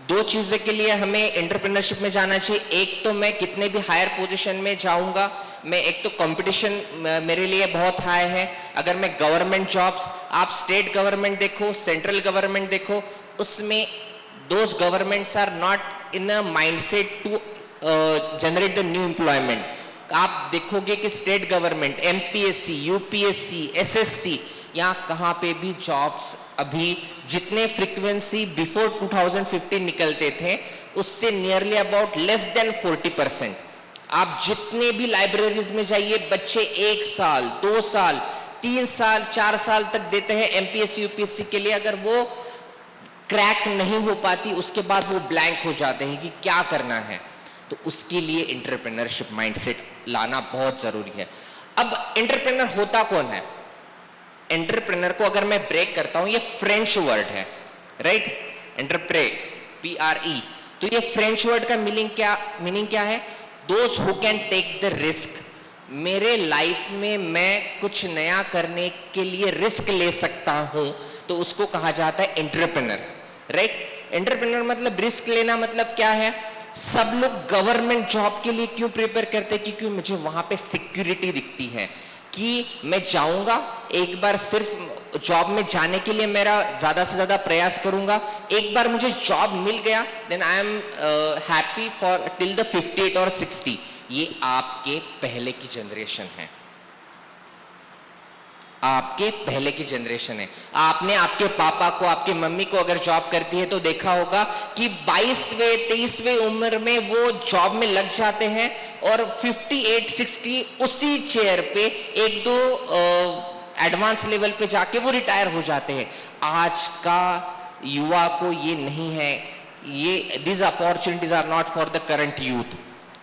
दो चीज़ों के लिए हमें एंटरप्रेन्योरशिप में जाना चाहिए। एक तो मैं कितने भी हायर पोजीशन में जाऊंगा, मैं एक तो कंपटीशन मेरे लिए बहुत हाई है। अगर मैं गवर्नमेंट जॉब्स, आप स्टेट गवर्नमेंट देखो, सेंट्रल गवर्नमेंट देखो, उसमें those governments are not in a mindset to generate the new employment. आप देखोगे कि state government, MPSC, UPSC, SSC, यहाँ कहाँ पे भी जॉब्स अभी जितने फ्रीक्वेंसी बिफोर 2015 निकलते थे उससे नियरली अबाउट लेस देन 40%। आप जितने भी लाइब्रेरीज में जाइए, बच्चे 1 साल, 2 साल, 3 साल, 4 साल तक देते हैं एमपीएससी यूपीएससी के लिए। अगर वो क्रैक नहीं हो पाती उसके बाद वो ब्लैंक हो जाते हैं कि क्या करना है। तो उसके लिए एंटरप्रेन्योरशिप माइंडसेट लाना बहुत जरूरी है। अब एंटरप्रेन्योर होता कौन है? एंटरप्रेन्योर को अगर मैं ब्रेक करता हूं, ये फ्रेंच वर्ड है, राइट? एंटरप्रे, PRE, तो ये फ्रेंच वर्ड का मीनिंग क्या है? Those who can take the risk. मेरे लाइफ में मैं कुछ नया करने के लिए रिस्क ले सकता हूं, तो उसको कहा जाता है एंटरप्रेन्योर, राइट? एंटरप्रेन्योर मतलब रिस्क लेना। मतलब क्या है? सब लोग गवर्नमेंट जॉब के लिए क्यों प्रिपेयर करते हैं? क्योंकि मुझे वहां पे सिक्योरिटी दिखती है कि मैं जाऊंगा, एक बार सिर्फ जॉब में जाने के लिए मेरा ज्यादा से ज्यादा प्रयास करूंगा, एक बार मुझे जॉब मिल गया, then I am happy for till the 58 और 60। ये आपके पहले की जनरेशन है, आपके पहले की जनरेशन है। आपने आपके पापा को, आपकी मम्मी को अगर जॉब करती है तो देखा होगा कि 22वें 23वें उम्र में वो जॉब में लग जाते हैं और 58 60 उसी चेयर पे 1-2 एडवांस लेवल पे जाके वो रिटायर हो जाते हैं। आज का युवा को ये नहीं है, ये this opportunities are not for the current youth.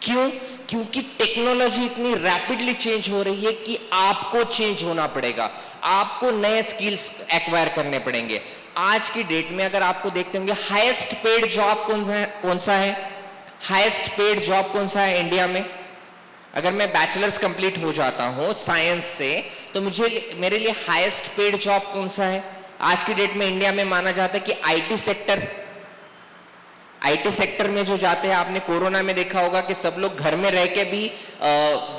क्यों? क्योंकि टेक्नोलॉजी इतनी रैपिडली चेंज हो रही है कि आपको चेंज होना पड़ेगा, आपको नए स्किल्स एक्वायर करने पड़ेंगे। आज की डेट में अगर आपको देखते होंगे, हाईएस्ट पेड जॉब कौन सा है? हाईएस्ट पेड जॉब कौन सा है इंडिया में? अगर मैं बैचलर्स कंप्लीट हो जाता हूं साइंस से, तो मेरे लिए हाईएस्ट पेड जॉब कौन सा है? आज की डेट में इंडिया में माना जाता है कि आईटी सेक्टर। आईटी सेक्टर में जो जाते हैं, आपने कोरोना में देखा होगा कि सब लोग घर में रह के भी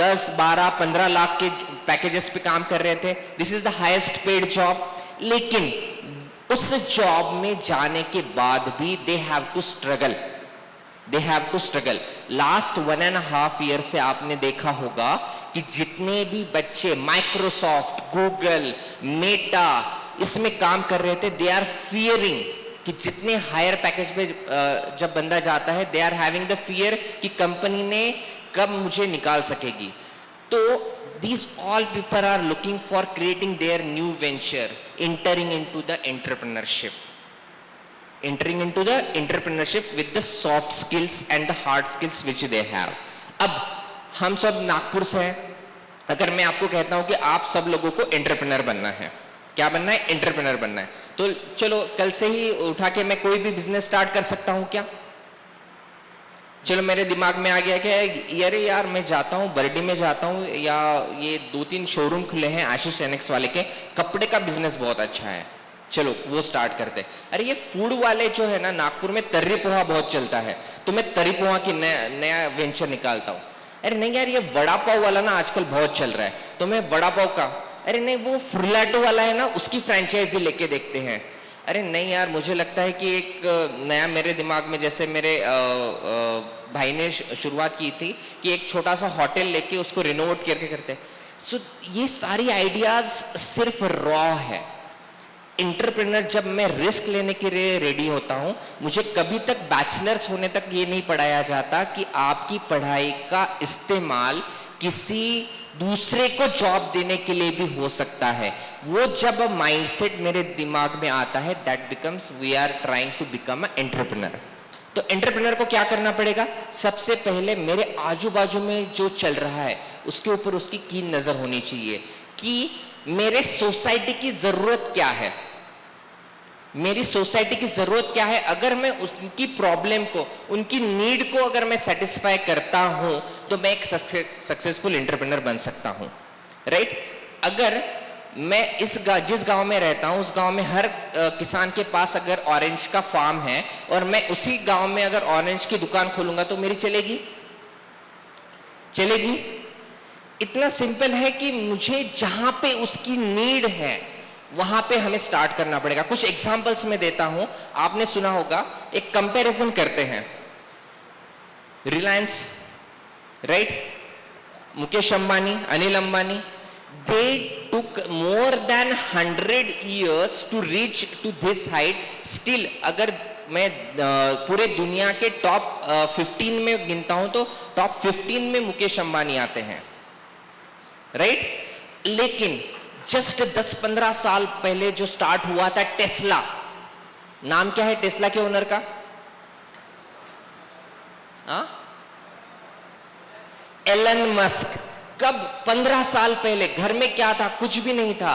10, 12, 15 लाख के पैकेजेस पे काम कर रहे थे। This is the highest paid job. लेकिन उस जॉब में जाने के बाद भी they have to struggle, they have to struggle. Last 1.5 year से आपने देखा होगा कि जितने भी बच्चे माइक्रोसॉफ्ट, गूगल, मेटा इसमें काम कर रहे थे, दे आर फियरिंग कि जितने हायर पैकेज पे जब बंदा जाता है, they are having the fear कि कंपनी ने कब मुझे निकाल सकेगी। तो these all people are looking for creating their new venture, entering into the entrepreneurship with the soft skills and the hard skills which they have. अब हम सब नागपुर से हैं। अगर मैं आपको कहता हूं कि आप सब लोगों को एंटरप्रेन्योर बनना है, क्या बनना है? एंटरप्रेन्योर बनना है, तो चलो कल से ही उठा के मैं कोई भी बिजनेस स्टार्ट कर सकता हूं क्या? चलो मेरे दिमाग में आ गया कि अरे यार मैं जाता हूं, बर्डी में जाता हूं, या ये 2-3 शोरूम खुले हैं आशीष एनेक्स वाले के, कपड़े का बिजनेस बहुत अच्छा है, चलो वो स्टार्ट करते। अरे ये फूड वाले जो है ना, नागपुर में तर्री पोहा बहुत चलता है, तो मैं तर्री पोहा की नया वेंचर निकालता हूं। अरे नहीं यार, ये वड़ा पाव वाला ना आजकल बहुत चल रहा है, तो मैं वड़ा पाव का, अरे नहीं वो फ्रुलाटो वाला है ना, उसकी फ्रेंचाइजी लेके देखते हैं। अरे नहीं यार, मुझे लगता है कि एक नया मेरे दिमाग में, जैसे मेरे भाई ने शुरुआत की थी कि एक छोटा सा होटल लेके उसको रिनोवेट करके करते हैं। सो ये सारी आइडियाज सिर्फ रॉ है। एंटरप्रेन्योर जब मैं रिस्क लेने के लिए रेडी होता हूं, मुझे कभी तक बैचलर्स होने तक ये नहीं पढ़ाया जाता कि आपकी पढ़ाई का इस्तेमाल किसी दूसरे को जॉब देने के लिए भी हो सकता है। वो जब माइंडसेट मेरे दिमाग में आता है, that becomes we are trying to become a entrepreneur. तो एंटरप्रेन्योर को क्या करना पड़ेगा? सबसे पहले मेरे आजू बाजू में जो चल रहा है उसके ऊपर उसकी कीन नजर होनी चाहिए कि मेरे सोसाइटी की जरूरत क्या है, मेरी सोसाइटी की जरूरत क्या है। अगर मैं उनकी प्रॉब्लम को, उनकी नीड को अगर मैं सेटिस्फाई करता हूं, तो मैं एक सक्सेसफुल एंटरप्रेन्योर बन सकता हूं, राइट? अगर मैं जिस गांव में रहता हूं उस गांव में हर किसान के पास अगर ऑरेंज का फार्म है और मैं उसी गांव में अगर ऑरेंज की दुकान खोलूंगा तो मेरी चलेगी? चलेगी? इतना सिंपल है कि मुझे जहां पे उसकी नीड है वहां पे हमें स्टार्ट करना पड़ेगा। कुछ एग्जांपल्स मैं देता हूं, आपने सुना होगा, एक कंपैरिजन करते हैं। Reliance, right? Mukesh Ambani, Anil Ambani, they took more than 100 years to reach to this height. Still अगर मैं पूरे दुनिया के टॉप 15 में गिनता हूं तो टॉप 15 में मुकेश अंबानी आते हैं, राइट? लेकिन जस्ट 10-15 साल पहले जो स्टार्ट हुआ था टेस्ला, नाम क्या है टेस्ला के ओनर का? Elon Musk. कब? 15 साल पहले। घर में क्या था? कुछ भी नहीं था,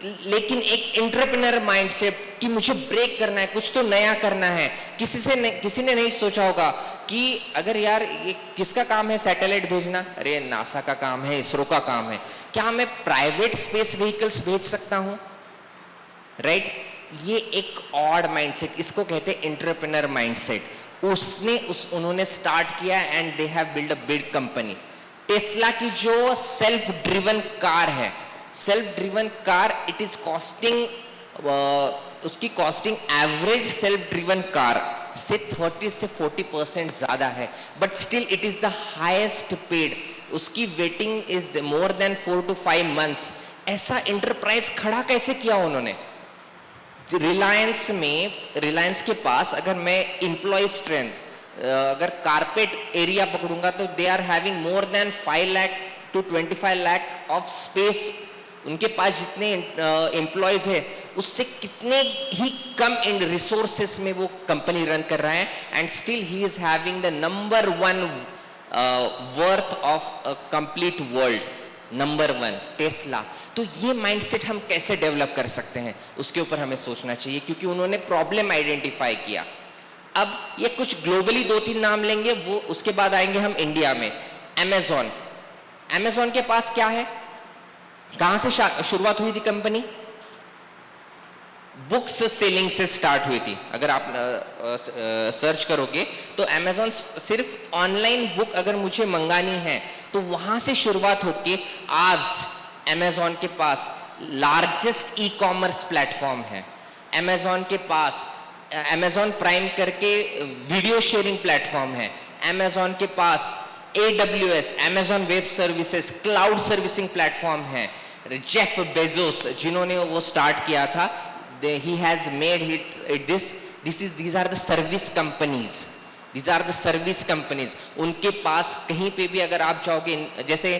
लेकिन एक एंटरप्रेन्योर माइंडसेट कि मुझे ब्रेक करना है, कुछ तो नया करना है। किसी ने नहीं सोचा होगा कि अगर यार ये किसका काम है सैटेलाइट भेजना? अरे नासा का काम है, इसरो का काम है। क्या मैं प्राइवेट स्पेस व्हीकल्स भेज सकता हूं? राइट? ये एक ऑड माइंडसेट, इसको कहते हैं एंटरप्रेन्योर माइंडसेट। उन्होंने स्टार्ट किया and they have build a big company. Tesla की जो सेल्फ ड्रिवन कार है, self driven car, it is costing, उसकी costing average self driven car से 30 से 40% ज्यादा है, but still it is the highest paid. उसकी waiting is more than 4 to 5 months। ऐसा एंटरप्राइज खड़ा कैसे किया उन्होंने? रिलायंस के पास अगर मैं इंप्लॉय स्ट्रेंथ, अगर कारपेट एरिया पकड़ूंगा तो they are having more than 5 lakh to 25 lakh of space. उनके पास जितने एम्प्लॉयज है उससे कितने ही कम इन रिसोर्सेस में वो कंपनी रन कर रहा है, and still he is having the number 1 worth of complete world, number 1 Tesla. तो ये माइंडसेट हम कैसे डेवलप कर सकते हैं उसके ऊपर हमें सोचना चाहिए, क्योंकि उन्होंने प्रॉब्लम आइडेंटिफाई किया। अब ये कुछ ग्लोबली 2-3 नाम लेंगे, वो उसके बाद आएंगे हम इंडिया में। अमेज़न, अमेज़न के पास क्या है? कहां से शुरुआत हुई थी कंपनी? बुक्स सेलिंग से स्टार्ट हुई थी। अगर आप सर्च करोगे तो अमेज़न सिर्फ ऑनलाइन बुक अगर मुझे मंगानी है तो वहां से शुरुआत होके आज अमेज़न के पास लार्जेस्ट ई कॉमर्स प्लेटफॉर्म है। अमेज़न के पास अमेज़न प्राइम करके वीडियो शेयरिंग प्लेटफॉर्म है। अमेज़न के पास AWS, Amazon web services, cloud servicing platform है। जेफ बेजोस जिन्होंने वो स्टार्ट किया था, he has made it these are the service companies, these are the service companies। उनके पास कहीं पे भी अगर आप जाओगे, जैसे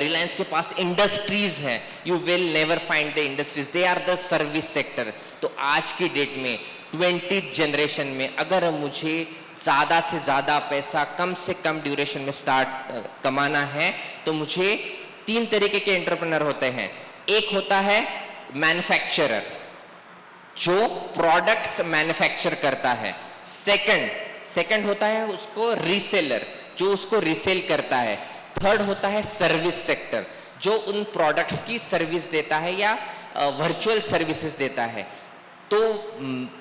रिलायंस के पास इंडस्ट्रीज है, you will never find the industries, they are the service sector। तो आज की डेट में 20th जनरेशन में अगर मुझे ज़्यादा से ज़्यादा पैसा कम से कम ड्यूरेशन में कमाना है तो मुझे 3 तरीके के एंटरप्रेन्योर होते हैं। एक होता है मैन्युफैक्चरर, जो प्रोडक्ट्स मैन्युफैक्चर करता है। सेकंड होता है उसको रीसेलर, जो उसको रीसेल करता है। थर्ड होता है सर्विस सेक्टर, जो उन प्रोडक्ट्स की सर्विस देता है या वर्चुअल सर्विसेज देता है। तो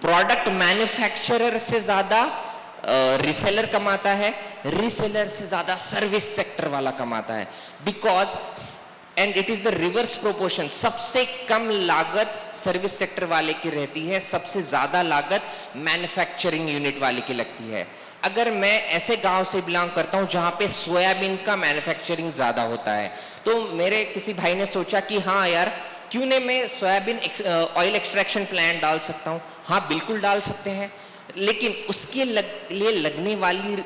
प्रोडक्ट मैन्युफैक्चरर से ज्यादा रीसेलर कमाता है, रीसेलर से ज्यादा सर्विस सेक्टर वाला कमाता है। Because and it is the reverse proportion, सबसे कम लागत सर्विस सेक्टर वाले की रहती है, सबसे ज्यादा लागत मैन्युफैक्चरिंग यूनिट वाले की लगती है। अगर मैं ऐसे गांव से बिलोंग करता हूं जहां पे सोयाबीन का मैन्युफैक्चरिंग ज्यादा होता है, तो मेरे किसी भाई ने सोचा कि हाँ यार, क्यों नहीं मैं सोयाबीन ऑयल एक्सट्रैक्शन प्लांट डाल सकता हूं। हाँ बिल्कुल डाल सकते हैं, लेकिन उसके लिए लगने वाली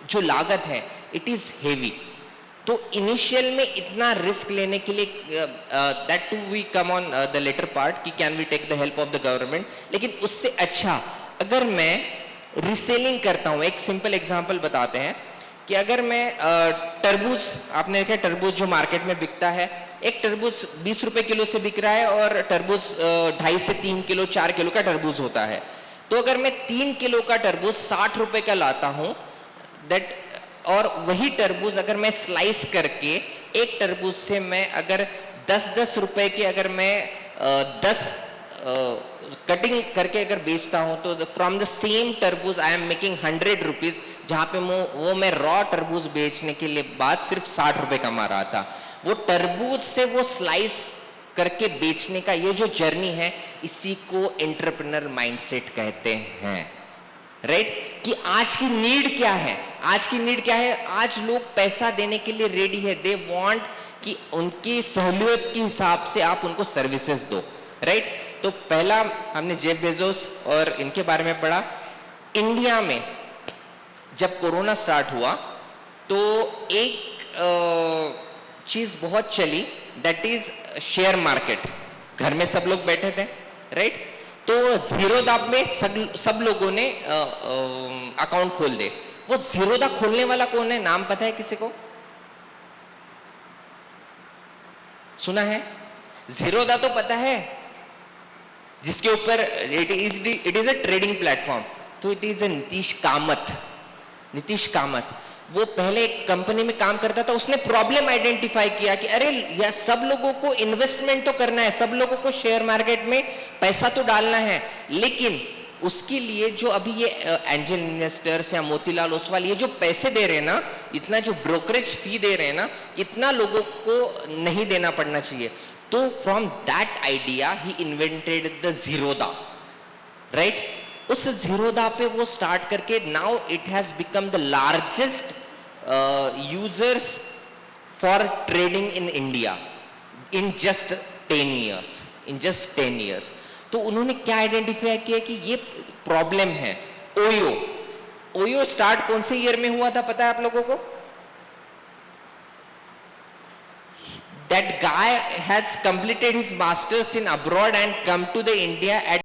जो लागत है इट इज हेवी। तो इनिशियल में इतना रिस्क लेने के लिए that to we come on the latter part कि can we take the help of the government. लेकिन उससे अच्छा अगर मैं रीसेलिंग करता हूं, एक सिंपल एग्जांपल बताते हैं कि अगर मैं तरबूज, आपने देखा तरबूज जो मार्केट में बिकता है, एक तरबूज 20 रुपए किलो से बिक रहा है और तरबूज 2.5 से 3 किलो 4 किलो का तरबूज होता है। तो अगर मैं 3 किलो का तरबूज 60 रुपए का लाता हूं दैट, और वही तरबूज अगर मैं स्लाइस करके एक तरबूज से मैं अगर 10-10 रुपए के अगर मैं 10 कटिंग करके अगर बेचता हूं तो फ्रॉम द सेम तरबूज आई एम मेकिंग 100 रुपीज, जहां पे वो मैं रॉ तरबूज बेचने के लिए बाद सिर्फ 60 रुपए कमा रहा था। वो तरबूज से वो स्लाइस करके बेचने का ये जो जर्नी है, इसी को एंटरप्रेन्योर माइंडसेट कहते हैं, राइट? कि आज की नीड क्या है, आज की नीड क्या है? आज लोग पैसा देने के लिए रेडी है, दे वांट कि उनकी सहूलियत के हिसाब से आप उनको सर्विसेज दो, राइट? तो पहला हमने जेफ बेजोस और इनके बारे में पढ़ा। इंडिया में जब कोरोना स्टार्ट हुआ तो एक चीज बहुत चली, दैट इज शेयर मार्केट। घर में सब लोग बैठे थे, राइट? तो जीरोधा में सब लोगों ने अकाउंट खोल दे। वो जीरोधा खोलने वाला कौन है, नाम पता है किसी को? सुना है? जीरोधा तो पता है, जिसके ऊपर it is a trading platform. तो it is a Nitish Kamath. वो पहले एक कंपनी में काम करता था, उसने प्रॉब्लम आइडेंटिफाई किया कि अरे यार, सब लोगों को इन्वेस्टमेंट तो करना है, सब लोगों को शेयर मार्केट में पैसा तो डालना है, लेकिन उसके लिए जो अभी ये एंजल इन्वेस्टर्स या मोतीलाल ओसवाल ये जो पैसे दे रहे हैं ना, इतना जो ब्रोकरेज फी दे रहे हैं ना, इतना लोगों को नहीं देना पड़ना चाहिए। तो from that idea he invented the Zerodha, right? उस जीरोधा पे वो स्टार्ट करके now it has become the largest users for trading in India in just 10 years। तो उन्होंने क्या आइडेंटिफाई किया कि ये प्रॉब्लम है। ओयो स्टार्ट कौन से ईयर में हुआ था पता है आप लोगों को? That guy has completed his masters in abroad and come to the India at